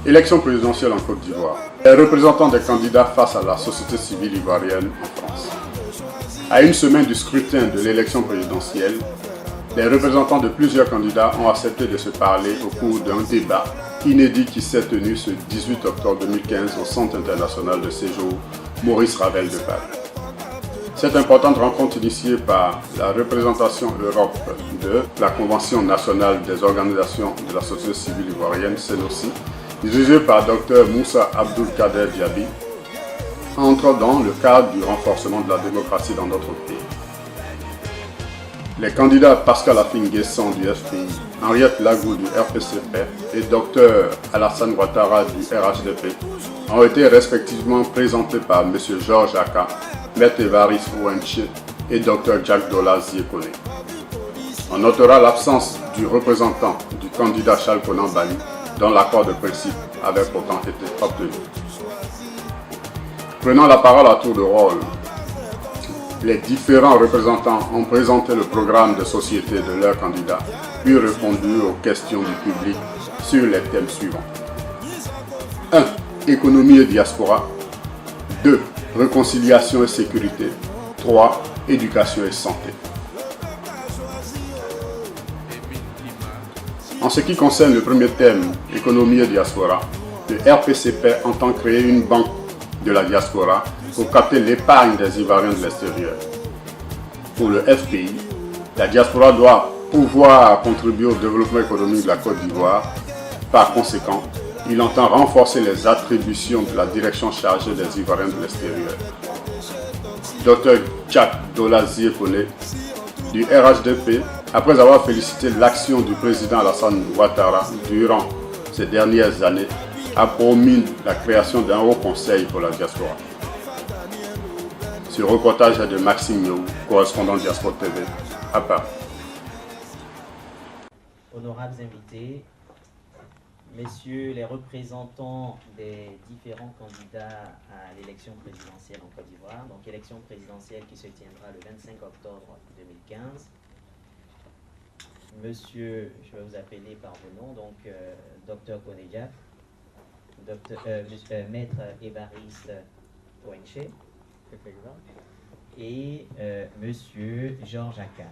Élection présidentielle en Côte d'Ivoire. Les représentants des candidats face à la société civile ivoirienne en France. À une semaine du scrutin de l'élection présidentielle, les représentants de plusieurs candidats ont accepté de se parler au cours d'un débat inédit qui s'est tenu ce 18 octobre 2015 au Centre international de séjour Maurice Ravel de Paris. Cette importante rencontre initiée par la représentation Europe de la Convention nationale des organisations de la société civile ivoirienne, CNOSI, dirigée par Dr Moussa Abdul Kader Diaby, entre dans le cadre du renforcement de la démocratie dans notre pays. Les candidats Pascal Afin-Guessan du FPI, Henriette Lagou du RPCP et Dr Alassane Ouattara du RHDP ont été respectivement présentés par M. Georges Aka, M. Évariste Ouenche et Dr Jack Dola Ziekone. On notera l'absence du représentant du candidat Charles Konan Bali, dont l'accord de principe avait pourtant été obtenu. Prenant la parole à tour de rôle, les différents représentants ont présenté le programme de société de leurs candidats, puis répondu aux questions du public sur les thèmes suivants. 1. Économie et diaspora. 2. Réconciliation et sécurité. 3. Éducation et santé. En ce qui concerne le premier thème, économie et diaspora, le RPCP entend créer une banque de la diaspora pour capter l'épargne des Ivoiriens de l'extérieur. Pour le FPI, la diaspora doit pouvoir contribuer au développement économique de la Côte d'Ivoire. Par conséquent, il entend renforcer les attributions de la direction chargée des Ivoiriens de l'extérieur. Dr Jack Dola Ziekone du RHDP, après avoir félicité l'action du président Alassane Ouattara durant ces dernières années, a promis la création d'un haut conseil pour la diaspora. Ce reportage est de Maxime Miou, correspondant Diaspora TV, à Paris. Honorables invités, messieurs les représentants des différents candidats à l'élection présidentielle en Côte d'Ivoire, donc élection présidentielle qui se tiendra le 25 octobre 2015. Monsieur, je vais vous appeler par vos noms, donc Dr Konejak, Maître Évariste Ouenche et Monsieur Georges Aka.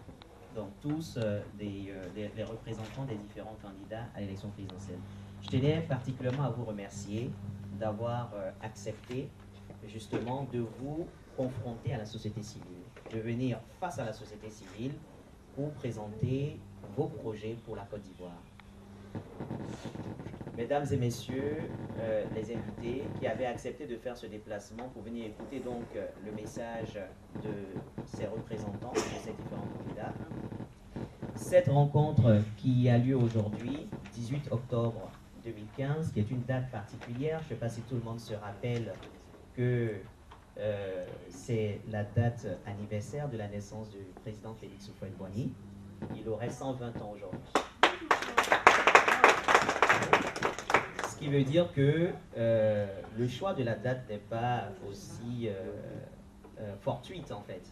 Donc tous les représentants des différents candidats à l'élection présidentielle. Je tenais particulièrement à vous remercier d'avoir accepté justement de vous confronter à la société civile, de venir face à la société civile pour présenter vos projets pour la Côte d'Ivoire. Mesdames et messieurs, les invités qui avaient accepté de faire ce déplacement pour venir écouter donc le message de ces représentants, de ces différents candidats. Cette rencontre qui a lieu aujourd'hui, 18 octobre 2015, qui est une date particulière, je ne sais pas si tout le monde se rappelle que c'est la date anniversaire de la naissance du président Félix Houphouët-Boigny. Il aurait 120 ans aujourd'hui. Ce qui veut dire que le choix de la date n'est pas aussi fortuite en fait.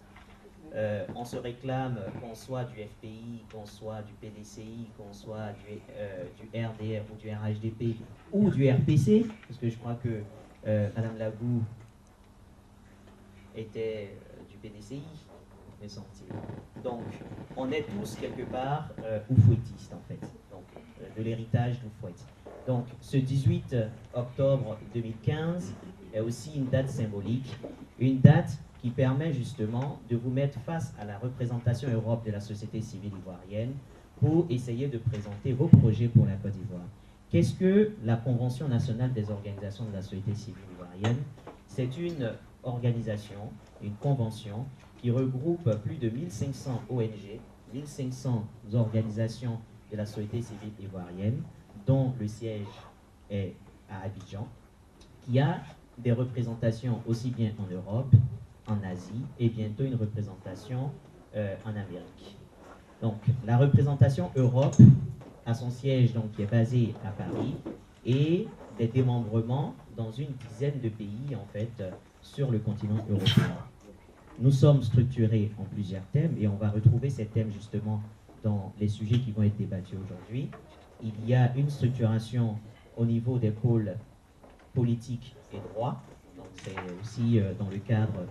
On se réclame qu'on soit du FPI, qu'on soit du PDCI, qu'on soit du RDR ou du RHDP ou du RPC, parce que je crois que Madame Lagou était du PDCI, me semble-t-il. Donc, on est tous quelque part oufouettistes en fait, donc de l'héritage d'Oufouët. Donc, ce 18 octobre 2015 est aussi une date symbolique, une date qui permet justement de vous mettre face à la représentation Europe de la société civile ivoirienne pour essayer de présenter vos projets pour la Côte d'Ivoire. Qu'est-ce que la Convention nationale des organisations de la société civile ivoirienne? C'est une organisation, une convention qui regroupe plus de 1500 ONG, 1500 organisations de la société civile ivoirienne, dont le siège est à Abidjan, qui a des représentations aussi bien en Europe, en Asie et bientôt une représentation en Amérique. Donc la représentation Europe a son siège donc, qui est basé à Paris et des démembrements dans une dizaine de pays en fait sur le continent européen. Nous sommes structurés en plusieurs thèmes et on va retrouver ces thèmes justement dans les sujets qui vont être débattus aujourd'hui. Il y a une structuration au niveau des pôles politiques et droits. Donc c'est aussi dans le cadre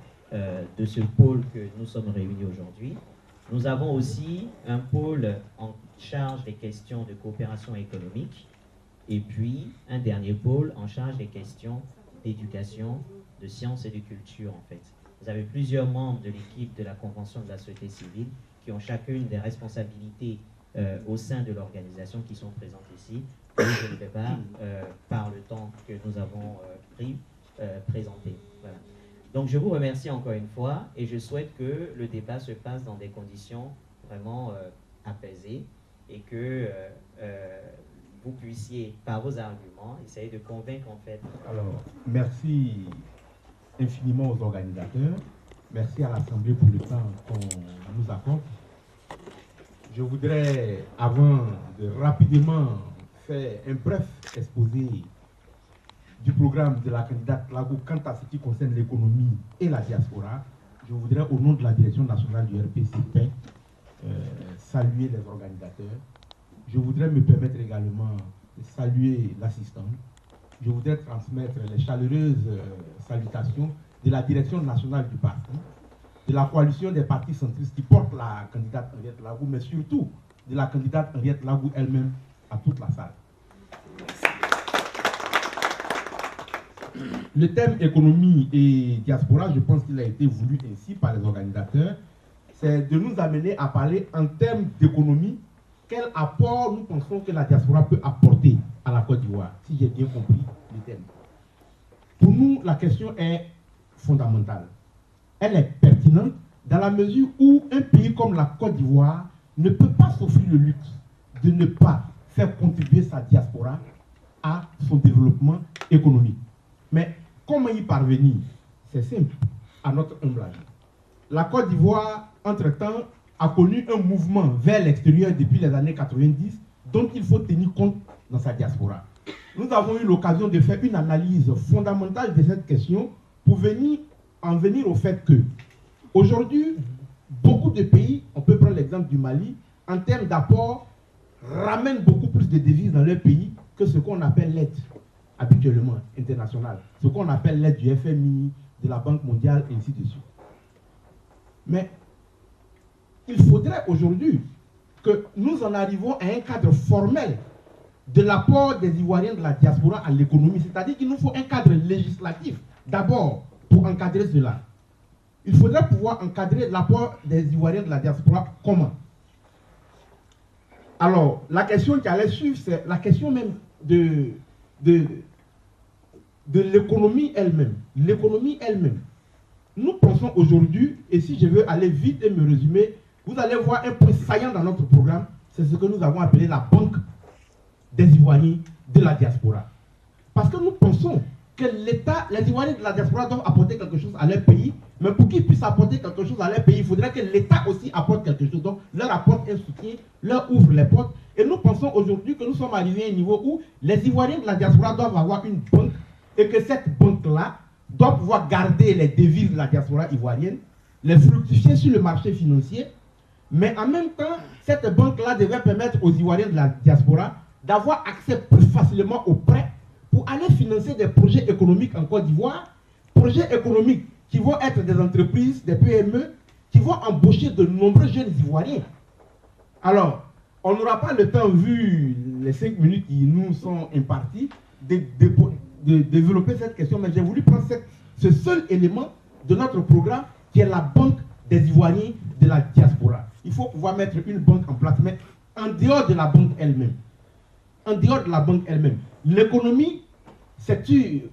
de ce pôle que nous sommes réunis aujourd'hui. Nous avons aussi un pôle en charge des questions de coopération économique et puis un dernier pôle en charge des questions d'éducation, de sciences et de culture en fait. Vous avez plusieurs membres de l'équipe de la Convention de la société civile qui ont chacune des responsabilités au sein de l'organisation qui sont présentes ici. Et je ne vais pas, par le temps que nous avons pris, présenter. Voilà. Donc je vous remercie encore une fois et je souhaite que le débat se passe dans des conditions vraiment apaisées et que vous puissiez, par vos arguments, essayer de convaincre en fait. Alors, merci infiniment aux organisateurs, merci à l'Assemblée pour le temps qu'on nous accorde. Je voudrais, avant de rapidement faire un bref exposé du programme de la candidate Lagou quant à ce qui concerne l'économie et la diaspora, je voudrais, au nom de la direction nationale du RPCP, saluer les organisateurs. Je voudrais me permettre également de saluer l'assistante. Je voudrais transmettre les chaleureuses salutations de la direction nationale du parti, de la coalition des partis centristes qui portent la candidate Henriette Lagou, mais surtout de la candidate Henriette Lagou elle-même à toute la salle. Le thème économie et diaspora, je pense qu'il a été voulu ainsi par les organisateurs, c'est de nous amener à parler en termes d'économie, quel apport nous pensons que la diaspora peut apporter à la Côte d'Ivoire, si j'ai bien compris le thème. Pour nous, la question est fondamentale. Elle est pertinente dans la mesure où un pays comme la Côte d'Ivoire ne peut pas s'offrir le luxe de ne pas faire contribuer sa diaspora à son développement économique. Mais comment y parvenir? C'est simple, à notre humble avis. La Côte d'Ivoire, entre-temps, a connu un mouvement vers l'extérieur depuis les années 90 dont il faut tenir compte dans sa diaspora. Nous avons eu l'occasion de faire une analyse fondamentale de cette question pour en venir au fait que aujourd'hui, beaucoup de pays, on peut prendre l'exemple du Mali, en termes d'apport, ramènent beaucoup plus de devises dans leur pays que ce qu'on appelle l'aide habituellement internationale, ce qu'on appelle l'aide du FMI, de la Banque mondiale, et ainsi de suite. Mais il faudrait aujourd'hui que nous en arrivons à un cadre formel de l'apport des Ivoiriens de la diaspora à l'économie, c'est-à-dire qu'il nous faut un cadre législatif, d'abord, pour encadrer cela. Il faudrait pouvoir encadrer l'apport des Ivoiriens de la diaspora comment? Alors, la question qui allait suivre, c'est la question même de l'économie elle-même. L'économie elle-même. Nous pensons aujourd'hui, et si je veux aller vite et me résumer, vous allez voir un point saillant dans notre programme, c'est ce que nous avons appelé la banque des Ivoiriens de la diaspora. Parce que nous pensons que l'État, les Ivoiriens de la diaspora doivent apporter quelque chose à leur pays, mais pour qu'ils puissent apporter quelque chose à leur pays, il faudrait que l'État aussi apporte quelque chose. Donc, leur apporte un soutien, leur ouvre les portes. Et nous pensons aujourd'hui que nous sommes arrivés à un niveau où les Ivoiriens de la diaspora doivent avoir une banque et que cette banque-là doit pouvoir garder les devises de la diaspora ivoirienne, les fructifier sur le marché financier, mais en même temps, cette banque-là devrait permettre aux Ivoiriens de la diaspora d'avoir accès plus facilement aux prêts pour aller financer des projets économiques en Côte d'Ivoire, projets économiques qui vont être des entreprises, des PME, qui vont embaucher de nombreux jeunes Ivoiriens. Alors, on n'aura pas le temps, vu les 5 minutes qui nous sont imparties, de développer cette question, mais j'ai voulu prendre ce seul élément de notre programme qui est la banque des Ivoiriens de la diaspora. Il faut pouvoir mettre une banque en place, mais en dehors de la banque elle-même. En dehors de la banque elle-même. L'économie,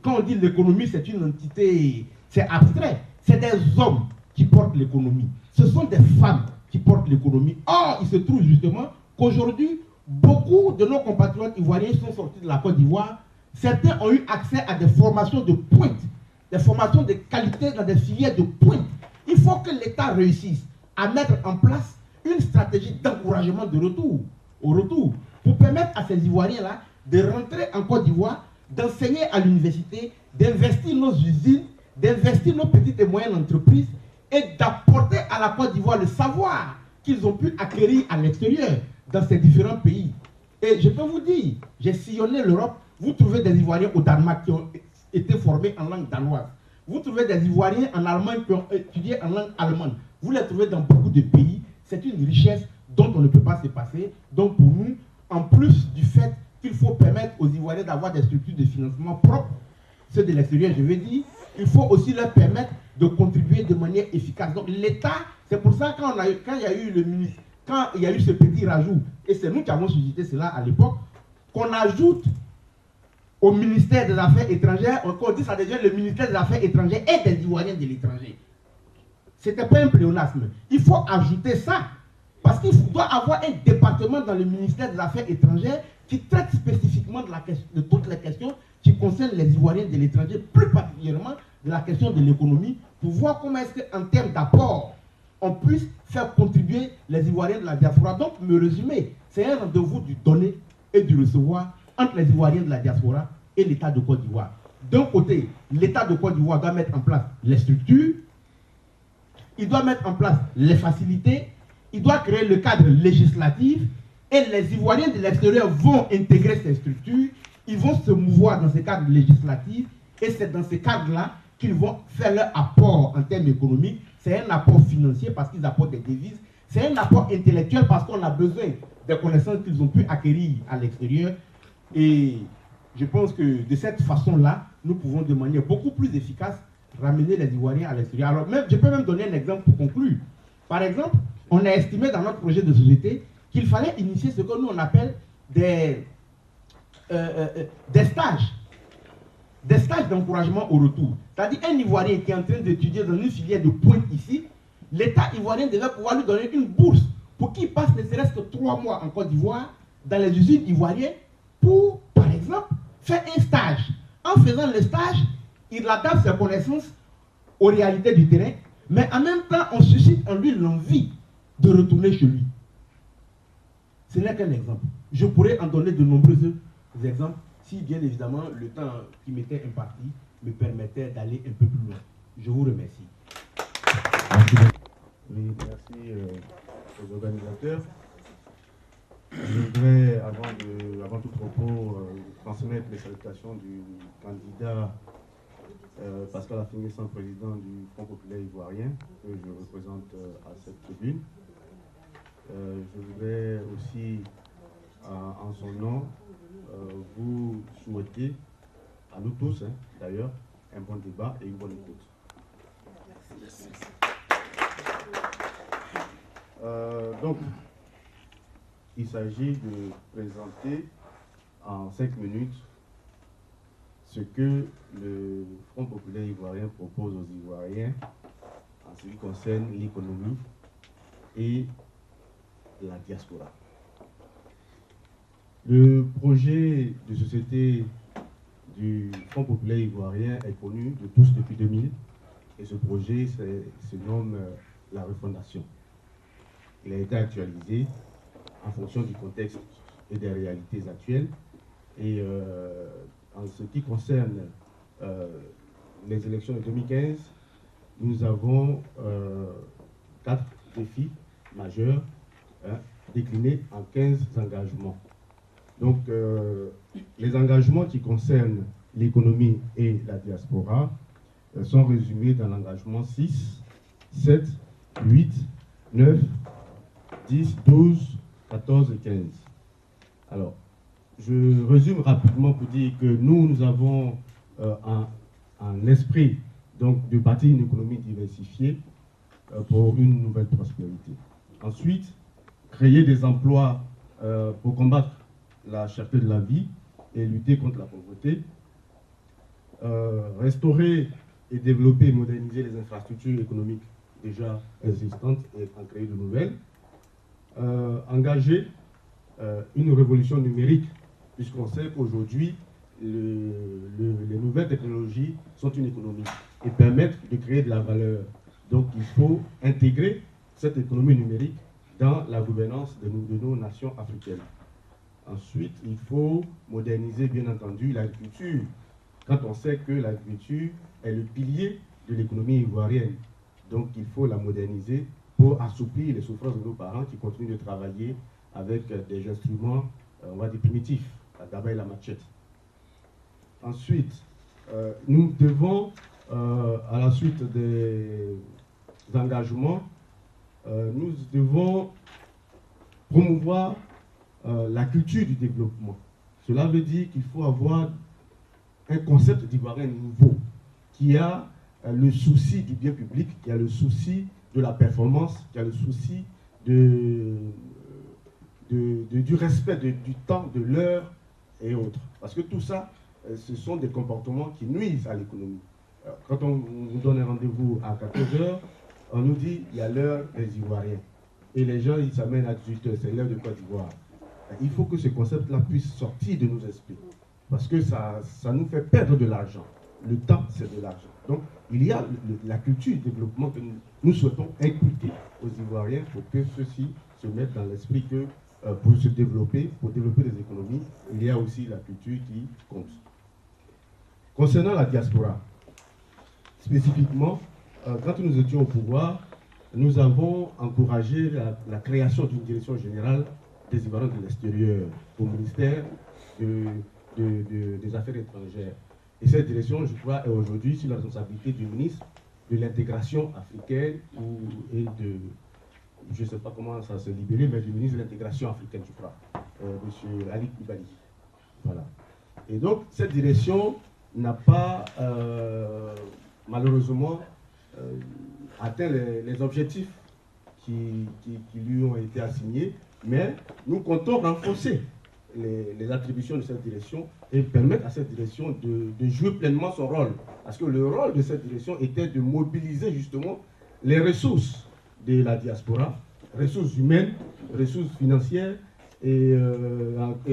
quand on dit l'économie, c'est une entité, c'est abstrait. C'est des hommes qui portent l'économie. Ce sont des femmes qui portent l'économie. Or, il se trouve justement qu'aujourd'hui, beaucoup de nos compatriotes ivoiriens sont sortis de la Côte d'Ivoire. Certains ont eu accès à des formations de pointe, des formations de qualité dans des filières de pointe. Il faut que l'État réussisse à mettre en place une stratégie d'encouragement au retour, pour permettre à ces Ivoiriens-là de rentrer en Côte d'Ivoire, d'enseigner à l'université, d'investir nos usines, d'investir nos petites et moyennes entreprises et d'apporter à la Côte d'Ivoire le savoir qu'ils ont pu acquérir à l'extérieur dans ces différents pays. Et je peux vous dire, j'ai sillonné l'Europe, Vous trouvez des Ivoiriens au Danemark qui ont été formés en langue danoise. Vous trouvez des Ivoiriens en Allemagne qui ont étudié en langue allemande. Vous les trouvez dans beaucoup de pays. C'est une richesse dont on ne peut pas se passer. Donc pour nous, en plus du fait qu'il faut permettre aux Ivoiriens d'avoir des structures de financement propres, ceux de l'extérieur, je veux dire, il faut aussi leur permettre de contribuer de manière efficace. Donc l'État, c'est pour ça quand il y a eu ce petit rajout, et c'est nous qui avons suscité cela à l'époque, qu'on ajoute au ministère des Affaires étrangères, qu'on dit ça déjà, le ministère des Affaires étrangères et des Ivoiriens de l'étranger. Ce n'était pas un pléonasme. Il faut ajouter ça, parce qu'il doit avoir un département dans le ministère des Affaires étrangères qui traite spécifiquement de toutes les questions qui concernent les Ivoiriens de l'étranger, plus particulièrement de la question de l'économie, pour voir comment est-ce qu'en termes d'apport, on puisse faire contribuer les Ivoiriens de la diaspora. Donc, me résumer, c'est un rendez-vous du donner et du recevoir entre les Ivoiriens de la diaspora et l'État de Côte d'Ivoire. D'un côté, l'État de Côte d'Ivoire doit mettre en place les structures, il doit mettre en place les facilités, il doit créer le cadre législatif, et les Ivoiriens de l'extérieur vont intégrer ces structures, ils vont se mouvoir dans ces cadres législatifs, et c'est dans ces cadres-là qu'ils vont faire leur apport en termes économiques. C'est un apport financier parce qu'ils apportent des devises, c'est un apport intellectuel parce qu'on a besoin des connaissances qu'ils ont pu acquérir à l'extérieur. Et je pense que de cette façon-là, nous pouvons de manière beaucoup plus efficace ramener les Ivoiriens à l'extérieur. Alors même, je peux même donner un exemple pour conclure. Par exemple, on a estimé dans notre projet de société qu'il fallait initier ce que nous on appelle des stages d'encouragement au retour. C'est-à-dire un Ivoirien qui est en train d'étudier dans une filière de pointe ici, l'État ivoirien devait pouvoir lui donner une bourse pour qu'il passe ne serait-ce que 3 mois en Côte d'Ivoire dans les usines ivoiriennes pour, par exemple, faire un stage. En faisant le stage, il adapte ses connaissances aux réalités du terrain, mais en même temps, on suscite en lui l'envie de retourner chez lui. Ce n'est qu'un exemple. Je pourrais en donner de nombreux exemples si, bien évidemment, le temps qui m'était imparti me permettait d'aller un peu plus loin. Je vous remercie. Oui, merci aux organisateurs. Je voudrais, avant tout propos, transmettre les salutations du candidat Pascal Affi-N'Guessan, président du Front populaire ivoirien, que je représente à cette tribune. Je voudrais aussi, en son nom, vous souhaiter, à nous tous d'ailleurs, un bon débat et une bonne écoute. Merci. Donc, il s'agit de présenter en 5 minutes ce que le Front populaire ivoirien propose aux Ivoiriens en ce qui concerne l'économie et la diaspora. Le projet de société du Front populaire ivoirien est connu de tous depuis 2000 et ce projet se nomme la refondation. Il a été actualisé en fonction du contexte et des réalités actuelles. Et en ce qui concerne les élections de 2015, nous avons 4 défis majeurs déclinés en 15 engagements. Donc, les engagements qui concernent l'économie et la diaspora sont résumés dans l'engagement 6, 7, 8, 9, 10, 12, 14 et 15. Alors, je résume rapidement pour dire que nous avons un esprit donc, de bâtir une économie diversifiée pour une nouvelle prospérité. Ensuite, créer des emplois pour combattre la cherté de la vie et lutter contre la pauvreté. Restaurer et développer et moderniser les infrastructures économiques déjà existantes et en créer de nouvelles. Engager une révolution numérique, puisqu'on sait qu'aujourd'hui, les nouvelles technologies sont une économie et permettent de créer de la valeur. Donc il faut intégrer cette économie numérique dans la gouvernance de nos nations africaines. Ensuite, il faut moderniser bien entendu l'agriculture, quand on sait que l'agriculture est le pilier de l'économie ivoirienne. Donc il faut la moderniser pour assouplir les souffrances de nos parents qui continuent de travailler avec des instruments, on va dire primitifs, la gabaille et la machette. Ensuite, nous devons, à la suite des engagements, nous devons promouvoir la culture du développement. Cela veut dire qu'il faut avoir un concept d'ivoirien nouveau qui a le souci du bien public, qui a le souci de la performance, qui a le souci du respect du temps, de l'heure et autres. Parce que tout ça, ce sont des comportements qui nuisent à l'économie. Quand on nous donne un rendez-vous à 14h, on nous dit il y a l'heure des Ivoiriens. Et les gens, ils s'amènent à 18h, c'est l'heure de Côte d'Ivoire. Il faut que ce concept-là puisse sortir de nos esprits. Parce que ça nous fait perdre de l'argent. Le temps, c'est de l'argent. Donc, il y a la culture du développement que nous souhaitons inculquer aux Ivoiriens pour que ceux-ci se mettent dans l'esprit que pour se développer, pour développer des économies, il y a aussi la culture qui compte. Concernant la diaspora, spécifiquement, quand nous étions au pouvoir, nous avons encouragé la création d'une direction générale des Ivoiriens de l'extérieur au ministère des Affaires étrangères. Et cette direction, je crois, est aujourd'hui sous la responsabilité du ministre de l'intégration africaine et de, je ne sais pas comment ça s'est libéré, mais du ministre de l'intégration africaine, je crois, M. Ali Koulibaly. Voilà. Et donc, cette direction n'a pas, malheureusement, atteint les objectifs qui lui ont été assignés, mais nous comptons renforcer les attributions de cette direction et permettre à cette direction de jouer pleinement son rôle. Parce que le rôle de cette direction était de mobiliser justement les ressources de la diaspora, ressources humaines, ressources financières et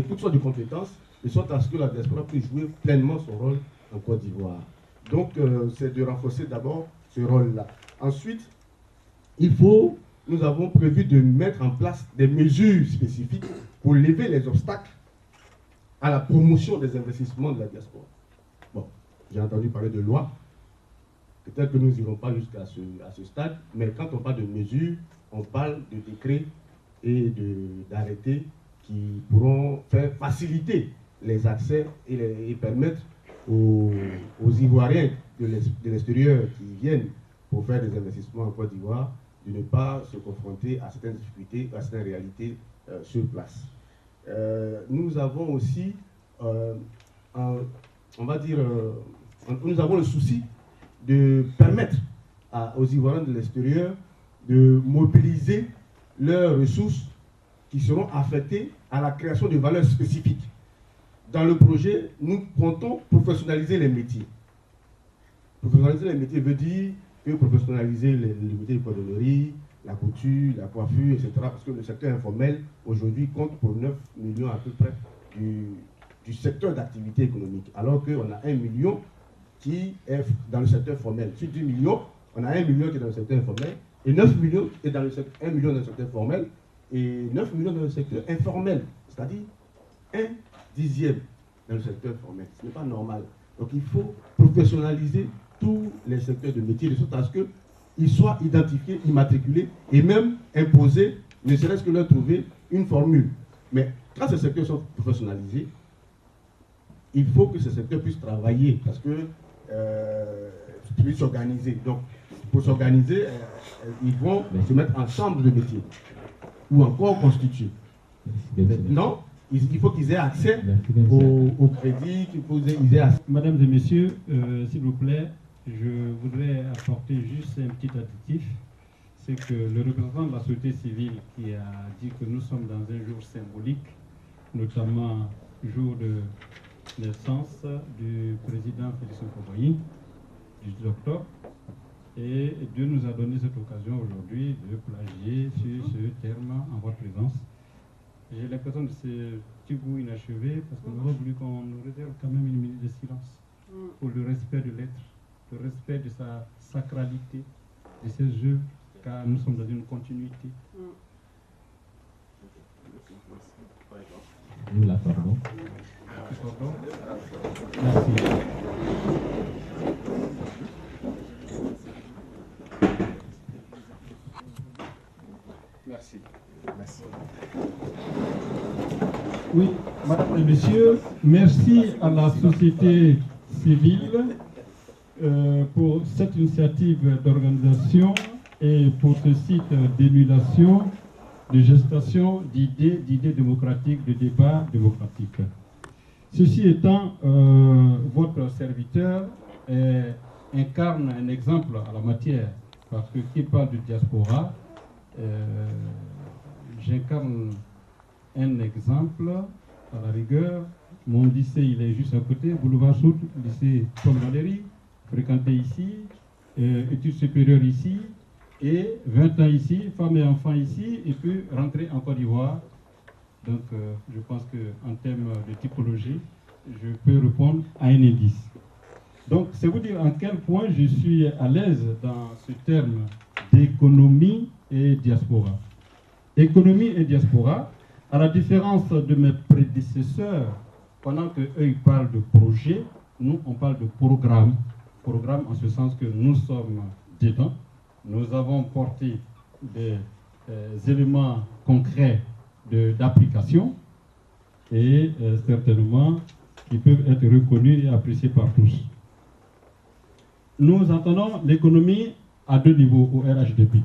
toutes sortes de compétences, de sorte à ce que la diaspora puisse jouer pleinement son rôle en Côte d'Ivoire. Donc, c'est de renforcer d'abord ce rôle-là. Ensuite, nous avons prévu de mettre en place des mesures spécifiques pour lever les obstacles à la promotion des investissements de la diaspora. Bon, j'ai entendu parler de loi. Peut-être que nous n'irons pas jusqu'à ce stade, mais quand on parle de mesures, on parle de décrets et d'arrêtés qui pourront faciliter les accès et permettre aux Ivoiriens de l'extérieur qui viennent pour faire des investissements en Côte d'Ivoire de ne pas se confronter à certaines difficultés, à certaines réalités sur place. Nous avons aussi, on va dire, nous avons le souci de permettre aux Ivoiriens de l'extérieur de mobiliser leurs ressources qui seront affectées à la création de valeurs spécifiques. Dans le projet, nous comptons professionnaliser les métiers. Professionnaliser les métiers veut dire que professionnaliser les métiers de cordonnerie, la couture, la coiffure, etc. Parce que le secteur informel, aujourd'hui, compte pour 9 millions à peu près du secteur d'activité économique. Alors qu'on a 1 million qui est dans le secteur formel. Sur 10 millions, on a 1 million qui est dans le secteur informel, et 9 millions est dans le secteur, 1 million dans le secteur formel, et 9 millions dans le secteur informel. C'est-à-dire 1/10 dans le secteur formel. Ce n'est pas normal. Donc il faut professionnaliser tous les secteurs de métier de sorte à ce qu'ils soient identifiés, immatriculés et même imposés, ne serait-ce que leur trouver une formule. Mais quand ces secteurs sont professionnalisés, il faut que ces secteurs puissent travailler parce que puissent s'organiser. Donc pour s'organiser, ils vont se mettre en chambre de métier ou encore constituer. Non, il faut qu'ils aient accès au crédit, qu'ils aient accès. Mesdames et messieurs, s'il vous plaît, je voudrais apporter juste un petit additif. C'est que le représentant de la société civile qui a dit que nous sommes dans un jour symbolique, notamment jour de naissance du président Félix Houphouët-Boigny, du 10 octobre, et Dieu nous a donné cette occasion aujourd'hui de plagier sur ce terme en votre présence. J'ai l'impression de ce petit bout inachevé parce qu'on aurait voulu qu'on nous réserve quand même une minute de silence pour le respect de l'être, le respect de sa sacralité, de ses œuvres, car nous sommes dans une continuité. Nous l'accordons. Merci. Merci. Merci. Oui, Madame et Messieurs, merci à la société civile pour cette initiative d'organisation et pour ce site d'émulation, de gestation d'idées démocratiques, de débats démocratiques. Ceci étant, votre serviteur incarne un exemple à la matière, parce que qui parle de diaspora, j'incarne un exemple à la rigueur. Mon lycée, il est juste à côté, boulevard Soute, lycée Paul Valéry, fréquenté ici, études supérieures ici, et 20 ans ici, femmes et enfants ici, et puis rentrer en Côte d'Ivoire. Donc, je pense qu'en termes de typologie, je peux répondre à un indice. Donc, c'est vous dire en quel point je suis à l'aise dans ce terme d'économie et diaspora. Économie et diaspora, à la différence de mes prédécesseurs, pendant qu'eux ils parlent de projet, nous on parle de programme. Programme en ce sens que nous sommes dedans. Nous avons porté des éléments concrets d'application et certainement qui peuvent être reconnus et appréciés par tous. Nous entendons l'économie à deux niveaux au RHDP.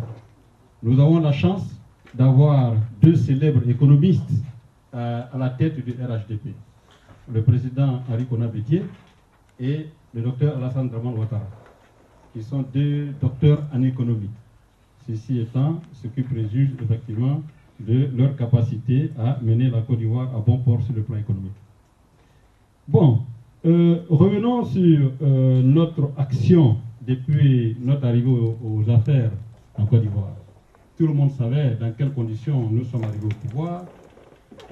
Nous avons la chance d'avoir deux célèbres économistes à la tête du RHDP. Le président Henri Konan Bédié et le docteur Alassane Dramane Ouattara, qui sont deux docteurs en économie. Ceci étant ce qui préjuge effectivement de leur capacité à mener la Côte d'Ivoire à bon port sur le plan économique. Bon, revenons sur notre action depuis notre arrivée aux affaires en Côte d'Ivoire. Tout le monde savait dans quelles conditions nous sommes arrivés au pouvoir.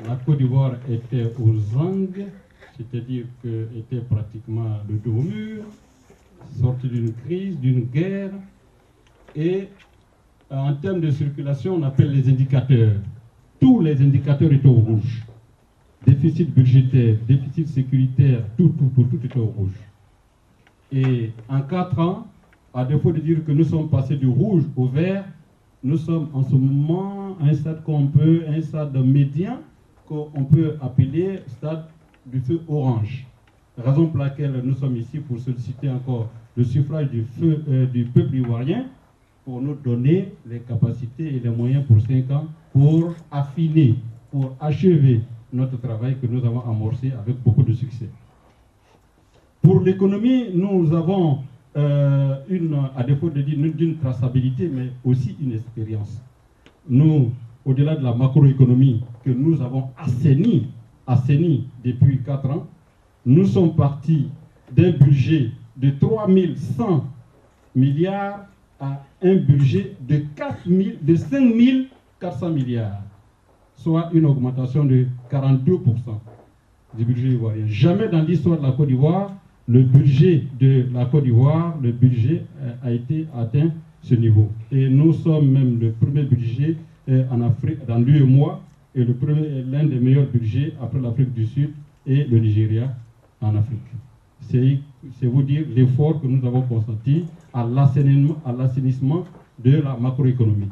La Côte d'Ivoire était aux angues, c'est-à-dire qu'elle était pratiquement le dos au mur, sortie d'une crise, d'une guerre, et en termes de circulation, on appelle les indicateurs. Tous les indicateurs étaient au rouge. Déficit budgétaire, déficit sécuritaire, tout était au rouge. Et en 4 ans, à défaut de dire que nous sommes passés du rouge au vert, nous sommes en ce moment à un stade médian qu'on peut appeler stade du feu orange. Raison pour laquelle nous sommes ici pour solliciter encore le suffrage du peuple ivoirien pour nous donner les capacités et les moyens pour 5 ans pour affiner, pour achever notre travail que nous avons amorcé avec beaucoup de succès. Pour l'économie, nous avons à défaut de dire d'une traçabilité, mais aussi une expérience. Nous, au-delà de la macroéconomie que nous avons assainie depuis 4 ans, nous sommes partis d'un budget de 3100 milliards à un budget de 5400 milliards, soit une augmentation de 42% du budget ivoirien. Jamais dans l'histoire de la Côte d'Ivoire, le budget de la Côte d'Ivoire, le budget a été atteint ce niveau. Et nous sommes même le premier budget en Afrique, dans l'UEMOA, et l'un des meilleurs budgets après l'Afrique du Sud et le Nigeria en Afrique. C'est vous dire l'effort que nous avons consenti à l'assainissement de la macroéconomie.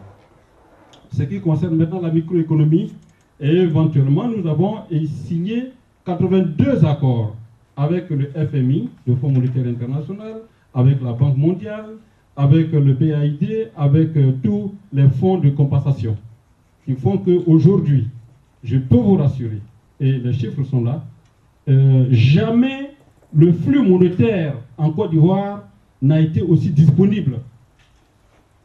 Ce qui concerne maintenant la microéconomie, éventuellement nous avons signé 82 accords avec le FMI, le Fonds monétaire international, avec la Banque mondiale, avec le BAID, avec tous les fonds de compensation, qui font qu'aujourd'hui, je peux vous rassurer, et les chiffres sont là, jamais le flux monétaire en Côte d'Ivoire n'a été aussi disponible.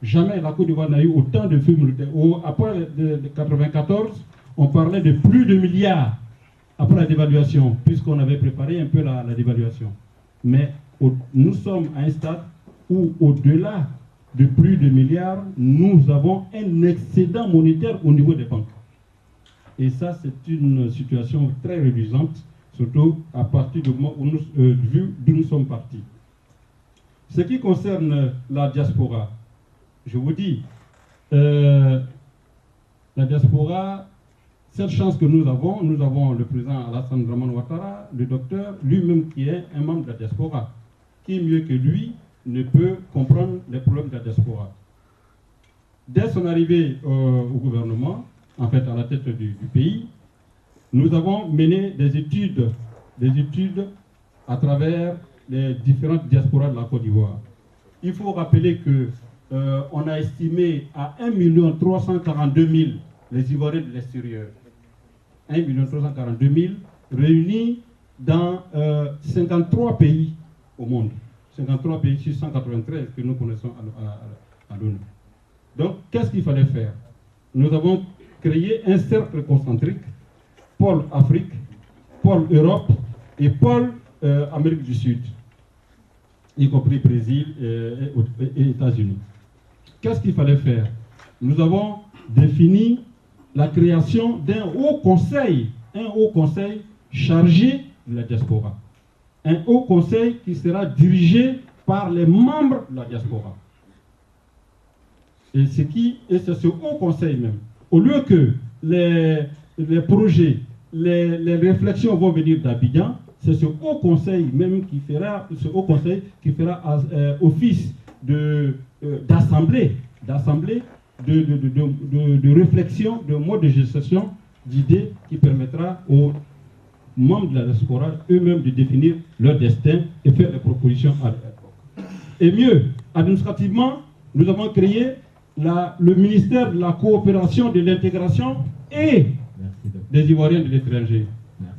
Jamais la Côte d'Ivoire n'a eu autant de flux monétaires. Après 1994, on parlait de plus de milliards après la dévaluation, puisqu'on avait préparé un peu la dévaluation. Mais nous sommes à un stade où, au-delà de plus de milliards, nous avons un excédent monétaire au niveau des banques. Et ça, c'est une situation très réduisante, surtout à partir du moment où d'où nous sommes partis. Ce qui concerne la diaspora, je vous dis, la diaspora, cette chance que nous avons le président Alassane Dramane Ouattara, le docteur, lui-même qui est un membre de la diaspora. Qui mieux que lui ne peut comprendre les problèmes de la diaspora. Dès son arrivée au gouvernement, en fait, à la tête du pays, nous avons mené des études à travers les différentes diasporas de la Côte d'Ivoire. Il faut rappeler que on a estimé à 1 342 000 les Ivoiriens de l'extérieur. 1 342 000 réunis dans 53 pays au monde. 53 pays sur 193 que nous connaissons à l'ONU. Donc, qu'est-ce qu'il fallait faire? Nous avons créé un cercle concentrique, pôle Afrique, pôle Europe et pôle Amérique du Sud, y compris Brésil et États-Unis. Qu'est-ce qu'il fallait faire? Nous avons défini la création d'un haut conseil chargé de la diaspora. Un haut conseil qui sera dirigé par les membres de la diaspora. Et c'est ce haut conseil même. Au lieu que les projets, les réflexions vont venir d'Abidjan, c'est ce haut conseil même qui fera office d'assemblée, de réflexion, de mode de gestion, d'idées qui permettra aux membres de la diaspora eux-mêmes de définir leur destin et faire des propositions à l'époque. Et mieux, administrativement, nous avons créé le ministère de la coopération, de l'intégration et des Ivoiriens de l'étranger.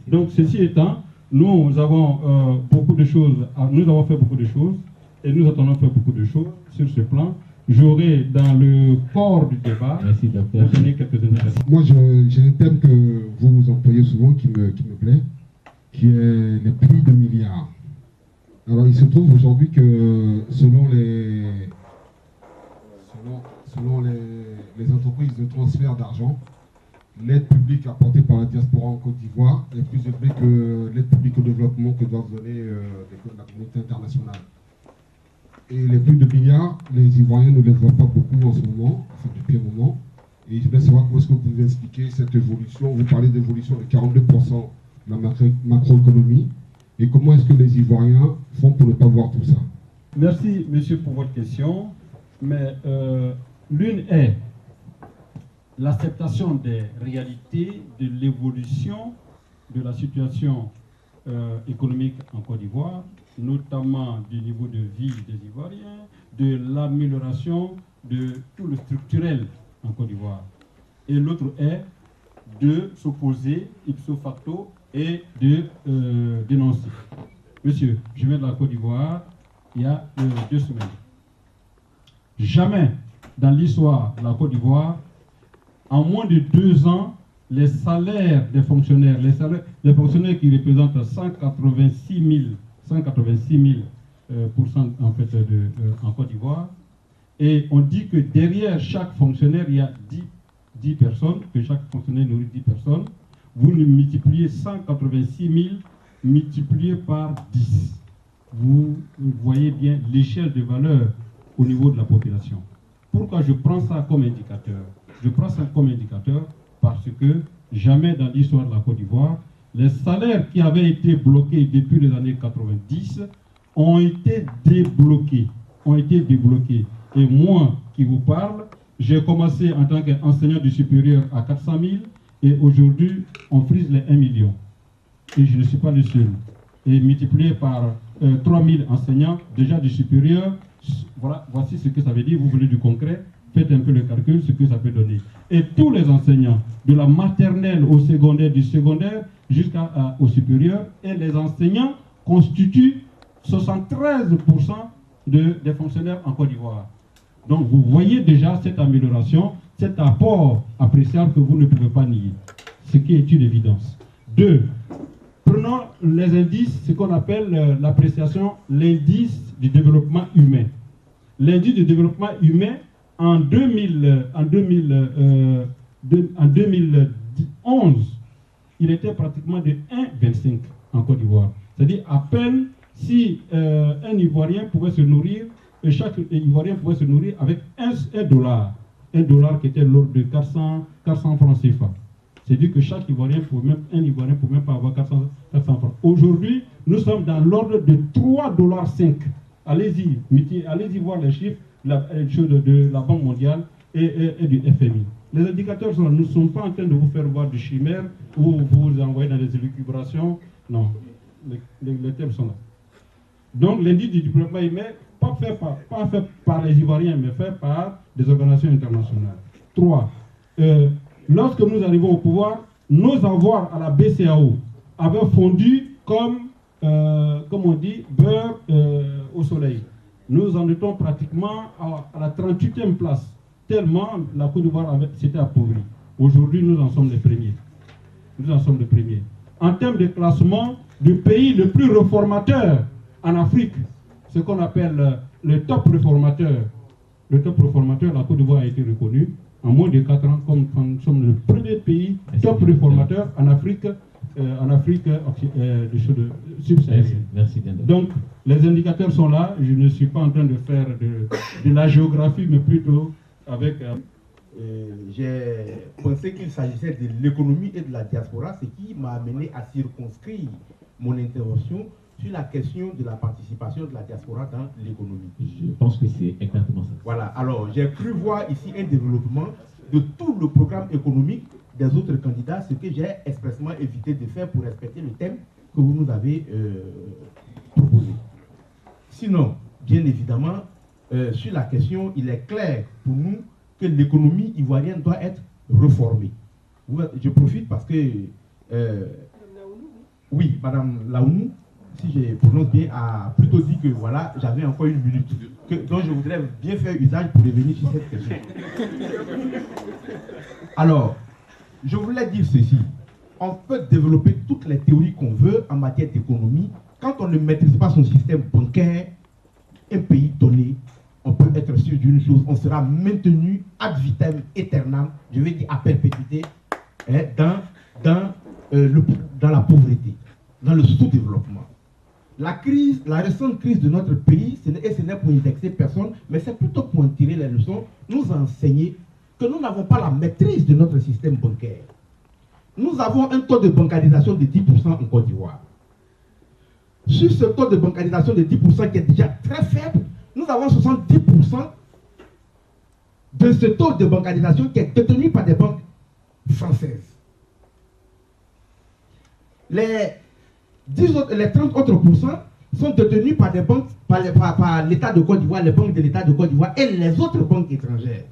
Donc, ceci étant, nous avons beaucoup de choses, nous avons fait beaucoup de choses et nous attendons faire beaucoup de choses sur ce plan. J'aurai dans le corps du débat donner quelques indications. Moi, j'ai un thème que vous employez souvent qui me plaît, qui est les prix de milliards. Alors, il se trouve aujourd'hui que selon les entreprises de transfert d'argent, l'aide publique apportée par la diaspora en Côte d'Ivoire est plus élevée que l'aide publique au développement que doivent donner la communauté internationale. Et les prix de milliards, les Ivoiriens ne les voient pas beaucoup en ce moment, enfin depuis un moment. Et je voulais savoir comment est-ce que vous pouvez expliquer cette évolution. Vous parlez d'évolution de 42% de la macroéconomie. Et comment est-ce que les Ivoiriens font pour ne pas voir tout ça? Merci, monsieur, pour votre question. Mais l'une est l'acceptation des réalités de l'évolution de la situation économique en Côte d'Ivoire, notamment du niveau de vie des Ivoiriens, de l'amélioration de tout le structurel en Côte d'Ivoire. Et l'autre est de s'opposer ipso facto et de dénoncer. Monsieur, je viens de la Côte d'Ivoire il y a 2 semaines. Jamais dans l'histoire de la Côte d'Ivoire, en moins de 2 ans, les salaires des fonctionnaires, les fonctionnaires qui représentent 186 000 en fait en Côte d'Ivoire, et on dit que derrière chaque fonctionnaire, il y a 10 personnes, que chaque fonctionnaire nourrit 10 personnes. Vous multipliez 186 000 multiplié par 10. Vous voyez bien l'échelle de valeur au niveau de la population. Pourquoi je prends ça comme indicateur? Je prends ça comme indicateur parce que jamais dans l'histoire de la Côte d'Ivoire, les salaires qui avaient été bloqués depuis les années 90 ont été débloqués. Et moi qui vous parle, j'ai commencé en tant qu'enseignant du supérieur à 400 000 et aujourd'hui, on frise les 1 million. Et je ne suis pas le seul. Et multiplié par 3 000 enseignants, déjà du supérieur, voilà, voici ce que ça veut dire. Vous voulez du concret? Faites un peu le calcul, ce que ça peut donner. Et tous les enseignants, de la maternelle au secondaire, du secondaire jusqu'au supérieur, et les enseignants constituent 73% des fonctionnaires en Côte d'Ivoire. Donc vous voyez déjà cette amélioration, cet apport appréciable que vous ne pouvez pas nier, ce qui est une évidence. 2. Prenons les indices, ce qu'on appelle l'appréciation, l'indice du développement humain. L'indice du développement humain, en 2011, il était pratiquement de 1,25 en Côte d'Ivoire. C'est-à-dire à peine si un Ivoirien pouvait se nourrir, chaque Ivoirien pouvait se nourrir avec $1 qui était l'ordre de 400 francs CFA. C'est-à-dire que chaque Ivoirien, un Ivoirien ne pouvait même pas avoir 400 francs. Aujourd'hui, nous sommes dans l'ordre de $3,5. Allez-y voir les chiffres. de la Banque mondiale et du FMI. Les indicateurs sont là. Nous ne sommes pas en train de vous faire voir du chimère ou vous envoyer dans des élucubrations. Non, les thèmes sont là. Donc l'indice du développement humain, pas fait par les Ivoiriens, mais fait par des organisations internationales. 3. Lorsque nous arrivons au pouvoir, nos avoirs à la BCAO avaient fondu comme on dit, beurre au soleil. Nous en étions pratiquement à la 38e place, tellement la Côte d'Ivoire s'était appauvrie. Aujourd'hui, nous en sommes les premiers. Nous en sommes les premiers. En termes de classement, du pays le plus réformateur en Afrique, ce qu'on appelle le top réformateur. Le top réformateur, la Côte d'Ivoire a été reconnue en moins de 4 ans comme nous sommes le premier pays top réformateur en Afrique subsaharienne. Merci. Donc, les indicateurs sont là. Je ne suis pas en train de faire de la géographie, mais plutôt avec... J'ai pensé qu'il s'agissait de l'économie et de la diaspora, ce qui m'a amené à circonscrire mon intervention sur la question de la participation de la diaspora dans l'économie. Je pense que c'est exactement ça. Voilà, alors j'ai cru voir ici un développement de tout le programme économique des autres candidats, ce que j'ai expressément évité de faire pour respecter le thème que vous nous avez proposé. Sinon, bien évidemment, sur la question, il est clair pour nous que l'économie ivoirienne doit être réformée. Je profite parce que... oui, Madame Laounou, si je prononce bien, a plutôt dit que voilà, j'avais encore 1 minute. Donc je voudrais bien faire usage pour revenir sur cette question. Alors, je voulais dire ceci. On peut développer toutes les théories qu'on veut en matière d'économie. Quand on ne maîtrise pas son système bancaire, un pays donné, on peut être sûr d'une chose, on sera maintenu ad vitam aeternam, je vais dire à perpétuité, hein, dans la pauvreté, dans le sous-développement. La récente crise de notre pays, ce n'est pour indexer personne, mais c'est plutôt pour en tirer les leçons, nous enseigner que nous n'avons pas la maîtrise de notre système bancaire. Nous avons un taux de bancarisation de 10% en Côte d'Ivoire. Sur ce taux de bancarisation de 10% qui est déjà très faible, nous avons 70% de ce taux de bancarisation qui est détenu par des banques françaises. Les 30 autres pourcents sont détenus par des banques, par l'État de Côte d'Ivoire, les banques de l'État de Côte d'Ivoire et les autres banques étrangères.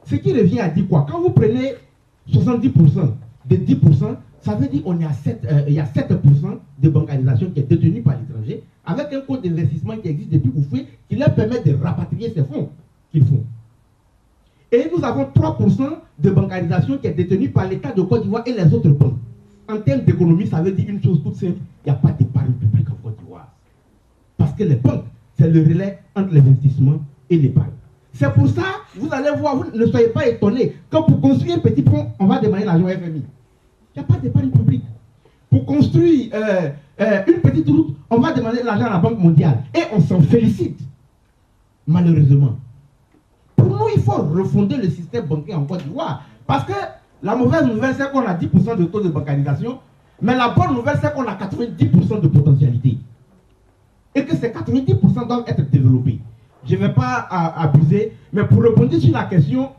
Ce qui revient à dire quoi? Quand vous prenez 70% de 10%, ça veut dire qu'il y a 7% de bancarisation qui est détenue par l'étranger, avec un compte d'investissement qui existe depuis Oufoué, qui leur permet de rapatrier ces fonds qu'ils font. Et nous avons 3% de bancarisation qui est détenue par l'État de Côte d'Ivoire et les autres banques. En termes d'économie, ça veut dire une chose toute simple, il n'y a pas d'épargne publique en Côte d'Ivoire. Parce que les banques, c'est le relais entre l'investissement et l'épargne. C'est pour ça, vous allez voir, vous ne soyez pas étonnés, que pour construire un petit pont, on va demander l'argent au FMI. Il n'y a pas d'épargne publique. Pour construire une petite route, on va demander l'argent à la Banque mondiale. Et on s'en félicite. Malheureusement. Pour nous, il faut refonder le système bancaire en Côte d'Ivoire. Parce que la mauvaise nouvelle, c'est qu'on a 10% de taux de bancarisation. Mais la bonne nouvelle, c'est qu'on a 90% de potentialité. Et que ces 90% doivent être développés. Je ne vais pas abuser, mais pour répondre sur la question,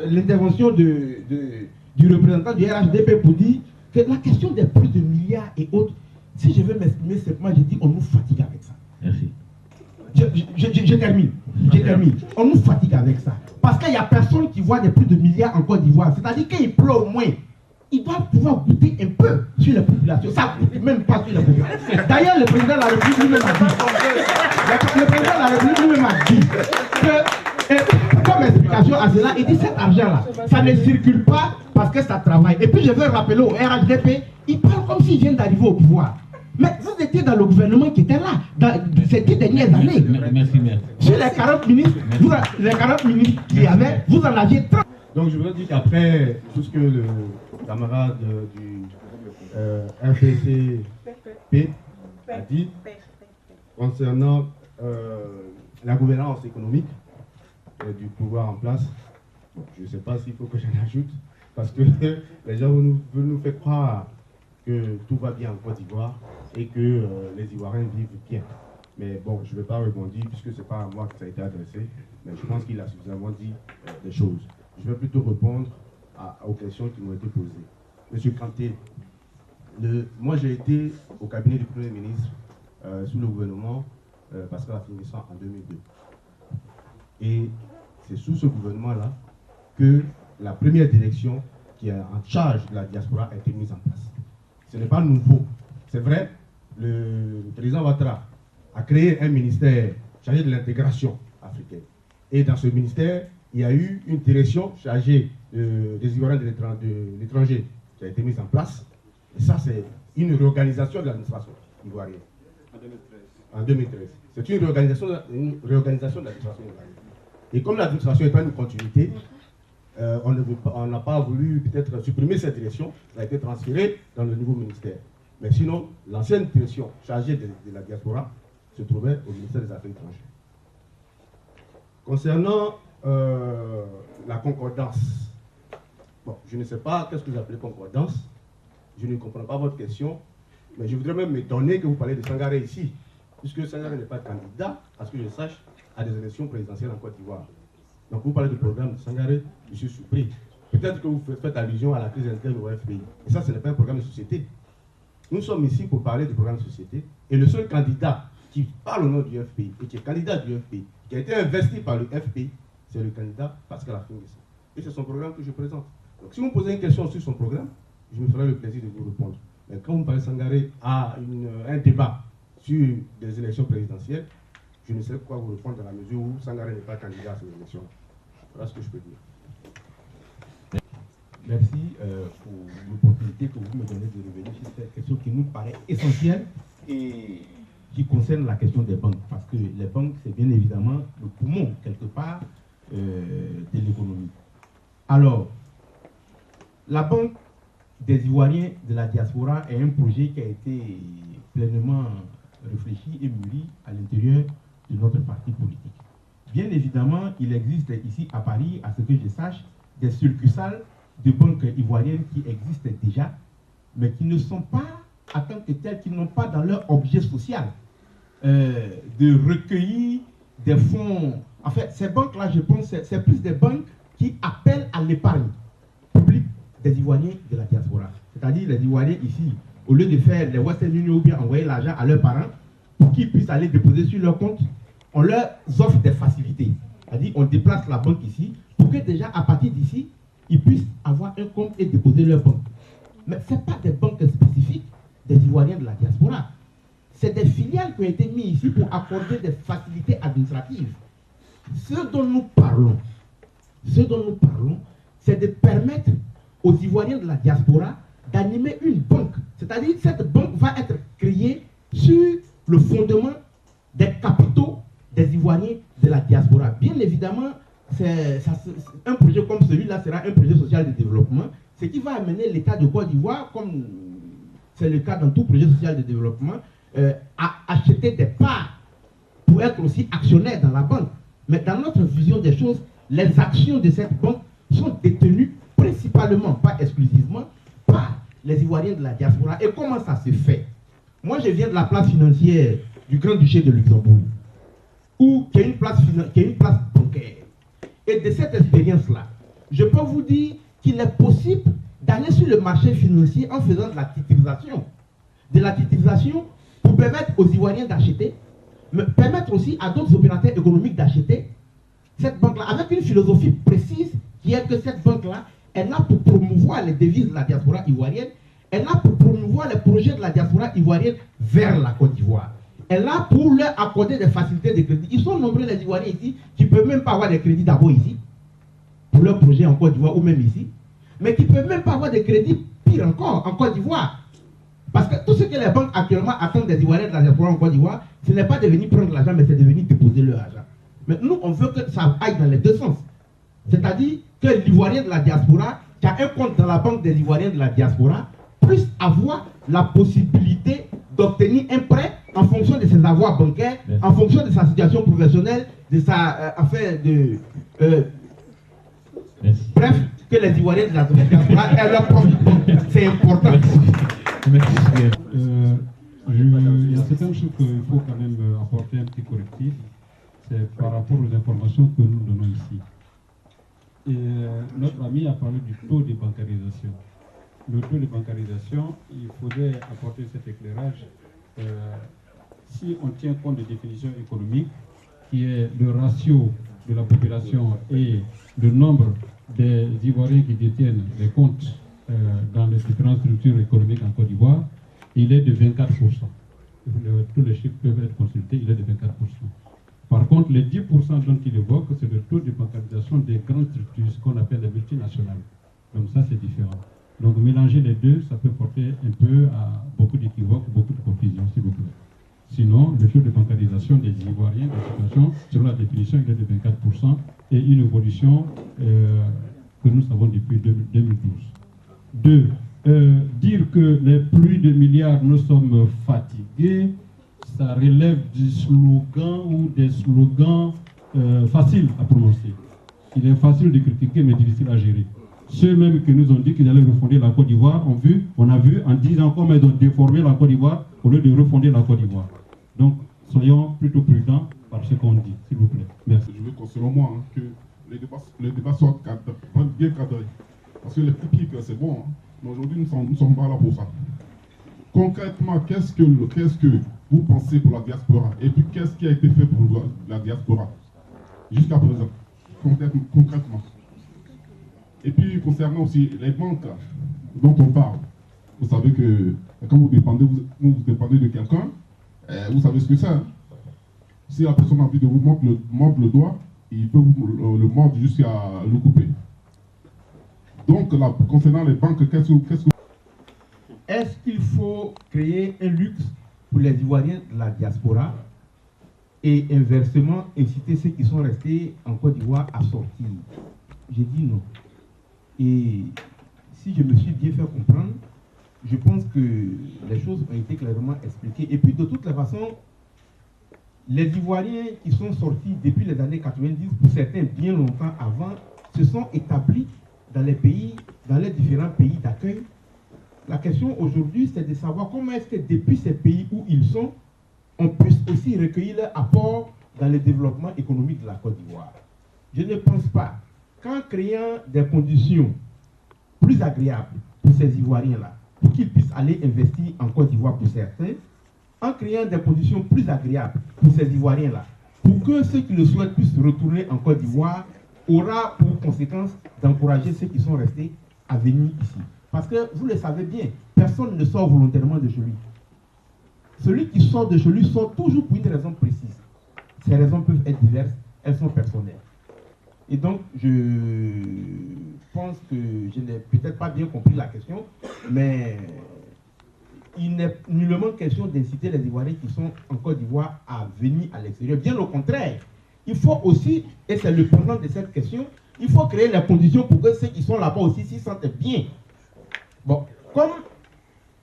l'intervention du représentant du RHDP pour dire que la question des plus de milliards et autres, si je veux m'exprimer simplement, je dis on nous fatigue avec ça. Merci. Je termine. On nous fatigue avec ça. Parce qu'il n'y a personne qui voit des plus de milliards en Côte d'Ivoire. C'est-à-dire qu'il pleut au moins. Il doit pouvoir goûter un peu sur les populations. Ça ne goûte même pas sur les populations. D'ailleurs, le président de la République lui-même a dit. Le président de la République lui-même a dit que, comme explication à cela, il dit cet argent-là, ça ne circule pas parce que ça travaille. Et puis je veux rappeler au RHDP, il parle comme s'il vient d'arriver au pouvoir. Mais vous étiez dans le gouvernement qui était là, dans ces 10 dernières années. Merci. Sur les 40 ministres, qu'il y avait, vous en aviez 30. Donc je voudrais dire qu'après tout ce que le camarade du RPCP a dit concernant la gouvernance économique du pouvoir en place, je ne sais pas s'il faut que j'en ajoute, parce que les gens veulent nous faire croire que tout va bien en Côte d'Ivoire et que les Ivoiriens vivent bien. Mais bon, je ne vais pas rebondir puisque ce n'est pas à moi que ça a été adressé, mais je pense qu'il a suffisamment dit des choses. Je vais plutôt répondre aux questions qui m'ont été posées. Monsieur Kanté, moi j'ai été au cabinet du Premier ministre sous le gouvernement Pascal Affi-N'Guessan en 2002. Et c'est sous ce gouvernement-là que la première direction qui est en charge de la diaspora a été mise en place. Ce n'est pas nouveau. C'est vrai, le président Ouattara a créé un ministère chargé de l'intégration africaine. Et dans ce ministère, il y a eu une direction chargée des Ivoiriens de l'étranger qui a été mise en place. Et ça, c'est une réorganisation de l'administration ivoirienne. En 2013. C'est une réorganisation de l'administration ivoirienne. Et comme l'administration n'est pas une continuité, on n'a pas voulu peut-être supprimer cette direction, ça a été transféré dans le nouveau ministère. Mais sinon, l'ancienne direction chargée de la diaspora se trouvait au ministère des Affaires étrangères. Concernant la concordance, bon, je ne sais pas qu'est-ce que vous appelez concordance, je ne comprends pas votre question, mais je voudrais même m'étonner que vous parlez de Sangaré ici, puisque Sangaré n'est pas candidat, à ce que je sache, à des élections présidentielles en Côte d'Ivoire. Donc vous parlez du programme de Sangaré, je suis surpris. Peut-être que vous faites allusion à la crise interne au FPI. Et ça, ce n'est pas un programme de société. Nous sommes ici pour parler du programme de société. Et le seul candidat qui parle au nom du FPI, et qui est candidat du FPI, qui a été investi par le FPI, c'est le candidat Pascal Affi-N'Guessan. Et c'est son programme que je présente. Donc si vous me posez une question sur son programme, je me ferai le plaisir de vous répondre. Mais quand vous parlez Sangaré à un débat sur des élections présidentielles, je ne sais quoi vous répondre dans la mesure où Sangaré n'est pas candidat à ces élections. Voilà ce que je peux dire. Merci pour l'opportunité que vous me donnez de revenir sur cette question qui nous paraît essentielle et qui concerne la question des banques. Parce que les banques, c'est bien évidemment le poumon, quelque part, de l'économie. Alors, la Banque des Ivoiriens de la diaspora est un projet qui a été pleinement réfléchi et mûri à l'intérieur de notre parti politique. Bien évidemment, il existe ici à Paris, à ce que je sache, des succursales de banques ivoiriennes qui existent déjà, mais qui ne sont pas, en tant que telles, qui n'ont pas dans leur objet social de recueillir des fonds. En fait, ces banques-là, je pense, c'est plus des banques qui appellent à l'épargne publique des Ivoiriens de la diaspora. C'est-à-dire les Ivoiriens ici, au lieu de faire les Western Union ou bien envoyer l'argent à leurs parents pour qu'ils puissent aller déposer sur leur compte, on leur offre des facilités. C'est-à-dire on déplace la banque ici pour que déjà à partir d'ici, ils puissent avoir un compte et déposer leur banque. Mais ce n'est pas des banques spécifiques des Ivoiriens de la diaspora. C'est des filiales qui ont été mises ici pour accorder des facilités administratives. Ce dont nous parlons, c'est de permettre aux Ivoiriens de la diaspora d'animer une banque. C'est-à-dire que cette banque va être créée sur le fondement des capitaux des Ivoiriens de la diaspora. Bien évidemment, un projet comme celui-là sera un projet social de développement, ce qui va amener l'État de Côte d'Ivoire, comme c'est le cas dans tout projet social de développement, à acheter des parts pour être aussi actionnaire dans la banque. Mais dans notre vision des choses, les actions de cette banque sont détenues principalement, pas exclusivement, par les Ivoiriens de la diaspora. Et comment ça se fait? Moi, je viens de la place financière du Grand-Duché de Luxembourg, qui est une place bancaire. Et de cette expérience-là, je peux vous dire qu'il est possible d'aller sur le marché financier en faisant de la titrisation. De la titrisation pour permettre aux Ivoiriens d'acheter, mais permettre aussi à d'autres opérateurs économiques d'acheter cette banque-là, avec une philosophie précise qui est que cette banque-là est là pour promouvoir les devises de la diaspora ivoirienne, elle est là pour promouvoir les projets de la diaspora ivoirienne vers la Côte d'Ivoire. Elle est là pour leur accorder des facilités de crédit. Ils sont nombreux les Ivoiriens ici qui ne peuvent même pas avoir des crédits d'abord ici, pour leurs projets en Côte d'Ivoire ou même ici, mais qui ne peuvent même pas avoir des crédits, pire encore, en Côte d'Ivoire. Parce que tout ce que les banques actuellement attendent des Ivoiriens de la diaspora en Côte d'Ivoire, ce n'est pas de venir prendre l'argent, mais c'est de venir déposer leur argent. Mais nous, on veut que ça aille dans les deux sens. C'est-à-dire que l'Ivoirien de la diaspora, qui a un compte dans la banque des Ivoiriens de la diaspora, puisse avoir la possibilité d'obtenir un prêt en fonction de ses avoirs bancaires, en fonction de sa situation professionnelle, de sa affaire de... bref, que les Ivoiriens de la diaspora aient leur compte. C'est important. Il y a certaines choses qu'il faut quand même apporter un petit correctif. C'est par rapport aux informations que nous donnons ici. Et notre ami a parlé du taux de bancarisation. Le taux de bancarisation, il faudrait apporter cet éclairage. Si on tient compte des définitions économiques, qui est le ratio de la population et le nombre des Ivoiriens qui détiennent les comptes dans les différentes structures économiques en Côte d'Ivoire, il est de 24%. Tous les chiffres peuvent être consultés, il est de 24%. Par contre, les 10% dont il évoque, c'est le taux de bancarisation des grandes structures, ce qu'on appelle les multinationales. Donc ça, c'est différent. Donc mélanger les deux, ça peut porter un peu à beaucoup d'équivoques, beaucoup de confusion, s'il vous plaît. Sinon, le taux de bancarisation des Ivoiriens, de situation, selon la définition, il est de 24% et une évolution que nous savons depuis 2012. Deux, dire que les pluies de milliards, nous sommes fatigués, ça relève du slogan ou des slogans faciles à prononcer. Il est facile de critiquer, mais difficile à gérer. Ceux-mêmes qui nous ont dit qu'ils allaient refonder la Côte d'Ivoire, on a vu en 10 ans comment ils ont déformé la Côte d'Ivoire au lieu de refonder la Côte d'Ivoire. Donc, soyons plutôt prudents par ce qu'on dit, s'il vous plaît. Merci. Je veux que, selon moi, que les débats soient bien cadrés. Parce que les critiques, c'est bon, hein, mais aujourd'hui, nous ne sommes pas là pour ça. Concrètement, qu'est-ce que vous pensez pour la diaspora? Et puis, qu'est-ce qui a été fait pour la diaspora jusqu'à présent, concrètement? Et puis, concernant aussi les banques dont on parle, vous savez que quand vous dépendez de quelqu'un, vous savez ce que c'est. Hein? Si la personne a envie de vous mordre le doigt, il peut vous le mordre jusqu'à le couper. Donc, là, concernant les banques, Est-ce qu'il faut créer un luxe pour les Ivoiriens de la diaspora et inversement inciter ceux qui sont restés en Côte d'Ivoire à sortir? J'ai dit non. Et si je me suis bien fait comprendre, je pense que les choses ont été clairement expliquées. Et puis de toutes les façons, les Ivoiriens qui sont sortis depuis les années 90, pour certains bien longtemps avant, se sont établis dans les pays, dans les différents pays d'accueil. La question aujourd'hui, c'est de savoir comment est-ce que depuis ces pays où ils sont, on puisse aussi recueillir leur apport dans le développement économique de la Côte d'Ivoire. Je ne pense pas qu'en créant des conditions plus agréables pour ces Ivoiriens-là, pour qu'ils puissent aller investir en Côte d'Ivoire pour certains, en créant des conditions plus agréables pour ces Ivoiriens-là, pour que ceux qui le souhaitent puissent retourner en Côte d'Ivoire, aura pour conséquence d'encourager ceux qui sont restés à venir ici. Parce que vous le savez bien, personne ne sort volontairement de chez lui. Celui qui sort de chez lui sort toujours pour une raison précise. Ces raisons peuvent être diverses, elles sont personnelles. Et donc, je pense que je n'ai peut-être pas bien compris la question, mais il n'est nullement question d'inciter les Ivoiriens qui sont en Côte d'Ivoire à venir à l'extérieur. Bien au contraire, il faut aussi, et c'est le pendant de cette question, il faut créer les conditions pour que ceux qui sont là-bas aussi s'y sentent bien. Bon, comme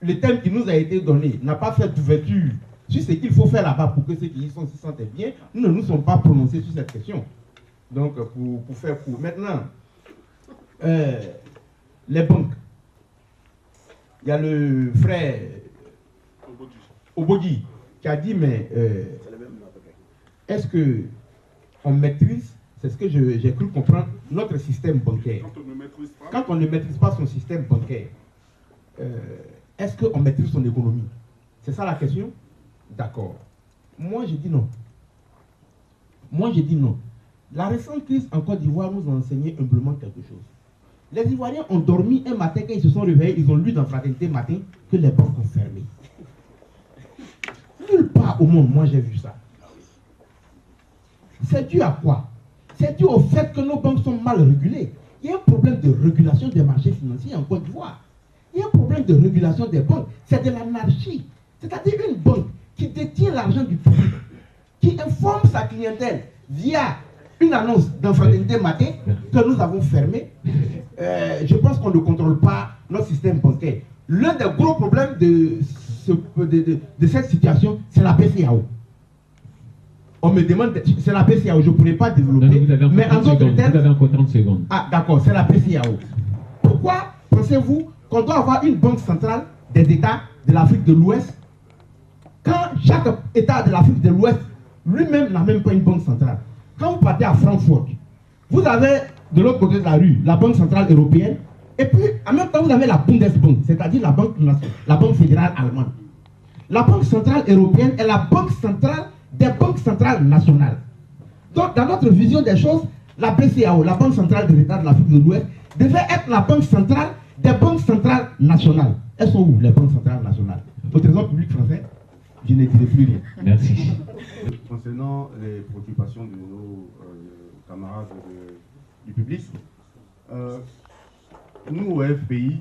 le thème qui nous a été donné n'a pas fait d'ouverture sur ce qu'il faut faire là-bas pour que ceux qui y sont s'y sentent bien, nous ne nous sommes pas prononcés sur cette question. Donc, pour faire court. Maintenant, les banques. Il y a le frère Obodi qui a dit, mais est-ce qu'on maîtrise, c'est ce que j'ai cru comprendre, notre système bancaire. Quand on ne maîtrise pas son système bancaire, est-ce qu'on maîtrise son économie? C'est ça la question? D'accord. Moi, je dis non. Moi, je dis non. La récente crise en Côte d'Ivoire nous a enseigné humblement quelque chose. Les Ivoiriens ont dormi un matin, quand ils se sont réveillés, ils ont lu dans Fraternité Matin que les banques ont fermé. Nulle part au monde, moi j'ai vu ça. C'est dû à quoi? C'est dû au fait que nos banques sont mal régulées. Il y a un problème de régulation des marchés financiers en Côte d'Ivoire. Il y a un problème de régulation des banques. C'est de l'anarchie. C'est-à-dire une banque qui détient l'argent du public, qui informe sa clientèle via une annonce dans Fraternité Matin que nous avons fermée. Je pense qu'on ne contrôle pas notre système bancaire. L'un des gros problèmes de cette situation, c'est la BCEAO. On me demande, c'est la BCEAO, je ne pourrais pas développer. Non, mais en d'autres termes, vous avez encore 30 secondes. Ah, d'accord, c'est la BCEAO. Pourquoi pensez-vous qu'on doit avoir une banque centrale des États de l'Afrique de l'Ouest? Quand chaque État de l'Afrique de l'Ouest lui-même n'a même pas une banque centrale. Quand vous partez à Francfort, vous avez de l'autre côté de la rue la Banque centrale européenne, et puis en même temps vous avez la Bundesbank, c'est-à-dire la banque fédérale allemande. La Banque centrale européenne est la banque centrale des banques centrales nationales. Donc dans notre vision des choses, la BCAO, la Banque centrale de l'État de l'Afrique de l'Ouest, devait être la banque centrale des banques centrales nationales. Elles sont où les banques centrales nationales? Au Trésor public français, je ne dirai plus rien. Merci. Concernant les préoccupations de nos camarades du public, nous au FPI,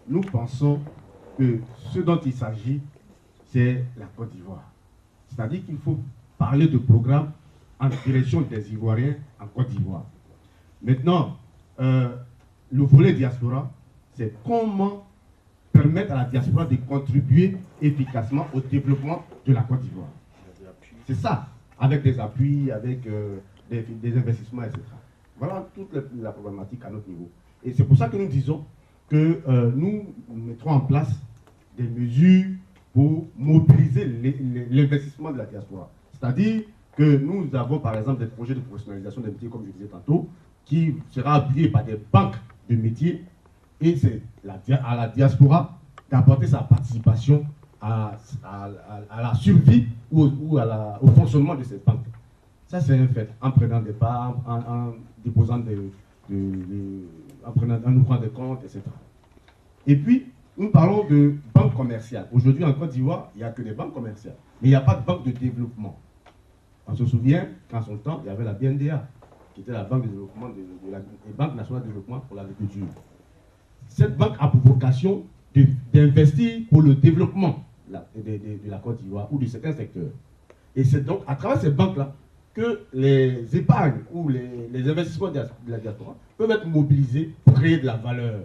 nous pensons que ce dont il s'agit, c'est la Côte d'Ivoire. C'est-à-dire qu'il faut parler de programme en direction des Ivoiriens en Côte d'Ivoire. Maintenant, le volet diaspora, c'est comment permettre à la diaspora de contribuer efficacement au développement de la Côte d'Ivoire. C'est ça, avec des appuis, avec des investissements, etc. Voilà toute la problématique à notre niveau. Et c'est pour ça que nous disons que nous mettrons en place des mesures pour mobiliser l'investissement de la diaspora. C'est-à-dire que nous avons par exemple des projets de professionnalisation des métiers, comme je disais tantôt, qui sera appuyé par des banques de métiers, et c'est à la diaspora d'apporter sa participation à la survie ou au fonctionnement de ces banques. Ça, c'est un fait, en prenant des parts, en déposant en ouvrant des comptes, etc. Et puis, nous parlons de banques commerciales. Aujourd'hui, en Côte d'Ivoire, il n'y a que des banques commerciales. Mais il n'y a pas de banque de développement. On se souvient qu'en son temps, il y avait la BNDA, qui était la banque de développement la Banque nationale de développement pour l'agriculture. Cette banque a pour vocation d'investir pour le développement de la Côte d'Ivoire ou de certains secteurs. Et c'est donc à travers ces banques-là que les épargnes ou les investissements de la diaspora peuvent être mobilisés pour créer de la valeur.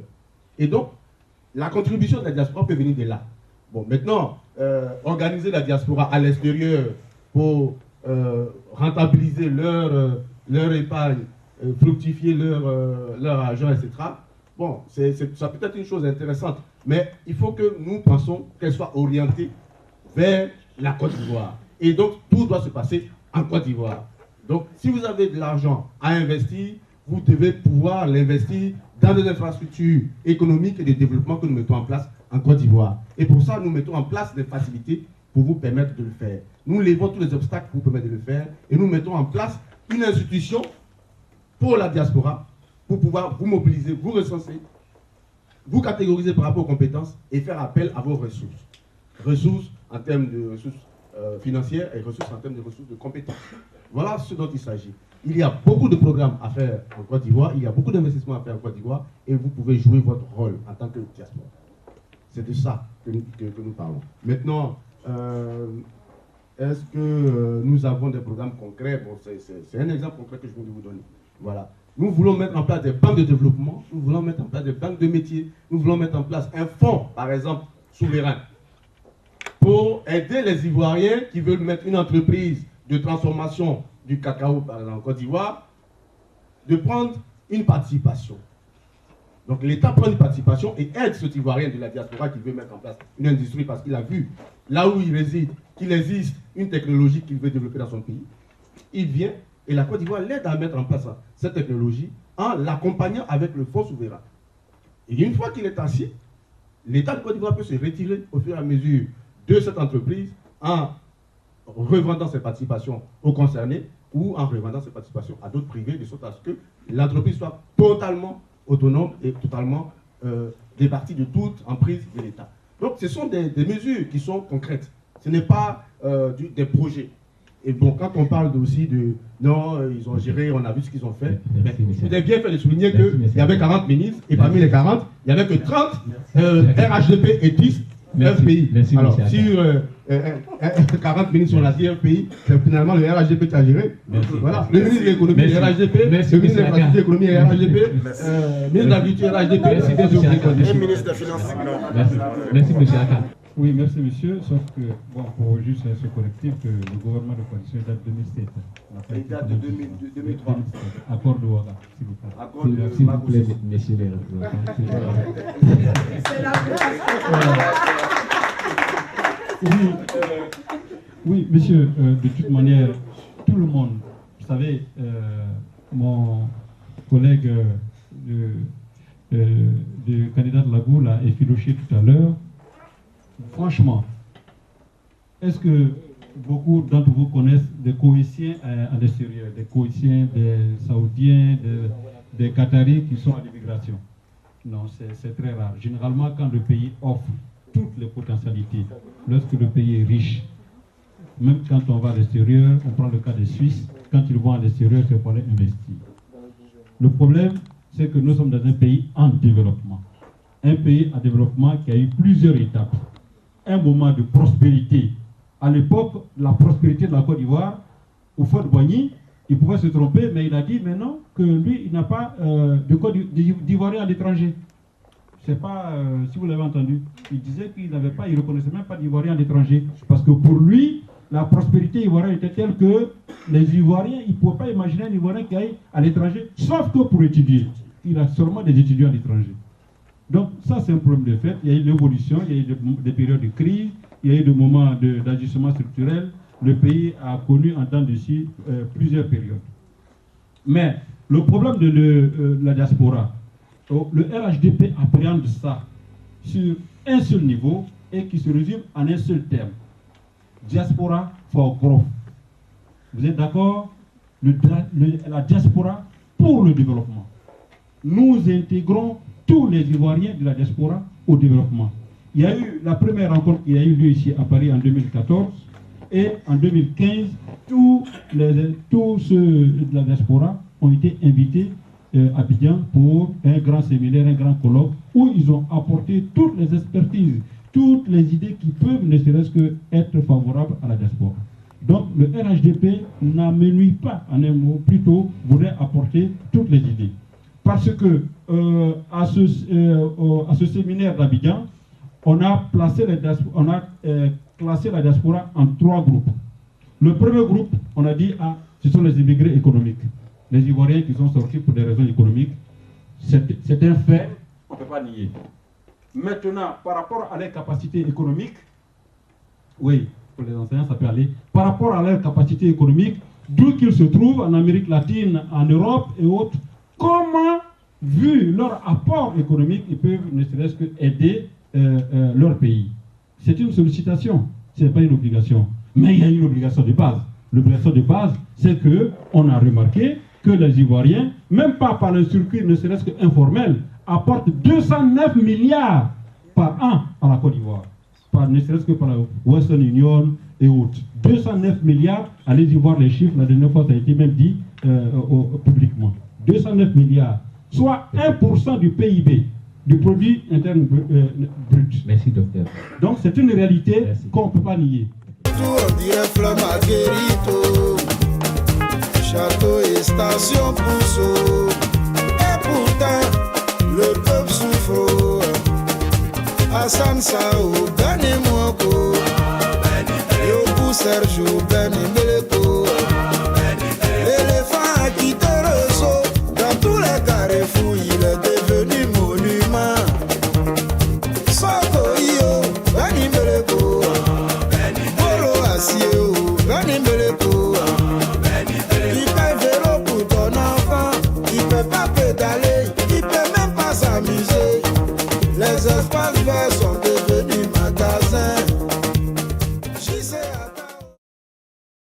Et donc, la contribution de la diaspora peut venir de là. Bon, maintenant, organiser la diaspora à l'extérieur pour rentabiliser leur épargne, fructifier leur argent, etc. Bon, ça peut être une chose intéressante, mais il faut que nous pensions qu'elle soit orientée vers la Côte d'Ivoire. Et donc, tout doit se passer en Côte d'Ivoire. Donc, si vous avez de l'argent à investir, vous devez pouvoir l'investir dans des infrastructures économiques et de développement que nous mettons en place en Côte d'Ivoire. Et pour ça, nous mettons en place des facilités pour vous permettre de le faire. Nous levons tous les obstacles pour vous permettre de le faire et nous mettons en place une institution pour la diaspora pour pouvoir vous mobiliser, vous recenser, vous catégoriser par rapport aux compétences et faire appel à vos ressources. Ressources en termes de ressources financières et ressources en termes de ressources de compétences. Voilà ce dont il s'agit. Il y a beaucoup de programmes à faire en Côte d'Ivoire, il y a beaucoup d'investissements à faire en Côte d'Ivoire et vous pouvez jouer votre rôle en tant que diaspora. C'est de ça que nous parlons. Maintenant, est-ce que nous avons des programmes concrets? Bon, c'est un exemple concret que je viens de vous donner. Voilà. Nous voulons mettre en place des banques de développement, nous voulons mettre en place des banques de métiers, nous voulons mettre en place un fonds, par exemple, souverain, pour aider les Ivoiriens qui veulent mettre une entreprise de transformation du cacao, par exemple, en Côte d'Ivoire, de prendre une participation. Donc l'État prend une participation et aide cet Ivoirien de la diaspora qui veut mettre en place une industrie parce qu'il a vu, là où il réside, qu'il existe une technologie qu'il veut développer dans son pays. Il vient et la Côte d'Ivoire l'aide à mettre en place cette technologie en l'accompagnant avec le fonds souverain. Et une fois qu'il est assis, l'État de Côte d'Ivoire peut se retirer au fur et à mesure de cette entreprise en revendant ses participations aux concernés ou en revendant ses participations à d'autres privés, de sorte à ce que l'entreprise soit totalement autonome et totalement départie de toute emprise de l'État. Donc ce sont des mesures qui sont concrètes. Ce n'est pas des projets. Et bon, quand on parle aussi de non, ils ont géré, on a vu ce qu'ils ont fait. Vous avez bien fait de souligner qu'il y avait 40 ministres et parmi les 40, il n'y avait que 30 RHDP et 10 FPI. Alors, sur 40 ministres, on a dit FPI, c'est finalement le RHDP qui a géré. Voilà. Le ministre de l'économie, le RHDP, le ministre de l'économie, le RHDP, le ministre de l'agriculture, RHDP, et le ministre des Finances. Merci, monsieur Aka. Oui, merci monsieur, sauf que, bon, pour juste ce collectif, que le gouvernement de coalition date de 2007. Il date de 2003. Accord de Ouaga, s'il vous plaît. Accord de S'il vous plaît, messieurs les représentants. C'est la Oui, monsieur, de toute manière, tout le monde, vous savez, mon collègue le candidat de la Goule l'a effiloché tout à l'heure. Franchement, est-ce que beaucoup d'entre vous connaissent des Koweïtiens à l'extérieur, des Koweïtiens, des Saoudiens, des Qataris qui sont à l'immigration? Non, c'est très rare. Généralement, quand le pays offre toutes les potentialités, lorsque le pays est riche, même quand on va à l'extérieur, on prend le cas des Suisses, quand ils vont à l'extérieur, c'est pour aller investir. Le problème, c'est que nous sommes dans un pays en développement. Un pays en développement qui a eu plusieurs étapes. Un moment de prospérité. À l'époque, la prospérité de la Côte d'Ivoire, au Fort Boigny, il pouvait se tromper, mais il a dit maintenant que lui, il n'a pas de Côte d'Ivoirien à l'étranger. Je ne sais pas si vous l'avez entendu. Il disait qu'il n'avait pas, il ne reconnaissait même pas d'Ivoirien à l'étranger. Parce que pour lui, la prospérité ivoirienne était telle que les Ivoiriens, il ne pouvaient pas imaginer un Ivoirien qui aille à l'étranger, sauf que pour étudier. Il a seulement des étudiants à l'étranger. Donc ça, c'est un problème de fait. Il y a eu l'évolution, il y a eu des périodes de crise, il y a eu des moments d'ajustement structurel. Le pays a connu en temps de ci plusieurs périodes. Mais le problème de la diaspora, le RHDP appréhende ça sur un seul niveau et qui se résume en un seul terme. Diaspora for growth. Vous êtes d'accord? La diaspora pour le développement. Nous intégrons tous les Ivoiriens de la diaspora au développement. Il y a eu la première rencontre qui a eu lieu ici à Paris en 2014 et en 2015, tous ceux de la diaspora ont été invités à Abidjan pour un grand séminaire, un grand colloque où ils ont apporté toutes les expertises, toutes les idées qui peuvent ne serait-ce que être favorables à la diaspora. Donc le RHDP n'amenuit pas, en un mot, plutôt voudrait apporter toutes les idées. Parce que à ce séminaire d'Abidjan, on a classé la diaspora en 3 groupes. Le premier groupe, on a dit, ce sont les immigrés économiques. Les Ivoiriens qui sont sortis pour des raisons économiques. C'est un fait, on ne peut pas nier. Maintenant, par rapport à leurs capacités économiques, oui, pour les enseignants, ça peut aller. Par rapport à leurs capacités économiques, d'où qu'ils se trouvent, en Amérique latine, en Europe et autres, comment, vu leur apport économique, ils peuvent ne serait-ce que aider leur pays. C'est une sollicitation, ce n'est pas une obligation. Mais il y a une obligation de base. L'obligation de base, c'est qu'on a remarqué que les Ivoiriens, même pas par le circuit ne serait-ce qu'informel, apportent 209 milliards par an à la Côte d'Ivoire. Ne serait-ce que par la Western Union et autres. 209 milliards, allez-y voir les chiffres, la dernière fois ça a été même dit publiquement. 209 milliards, soit 1% du PIB, du produit interne brut. Merci, docteur. Donc c'est une réalité qu'on ne peut pas nier. Château et station Pousseau. Et pourtant, le peuple souffre. Hassan Sao, Beni Mwoko. Yoku Sergio, Beni Meleko.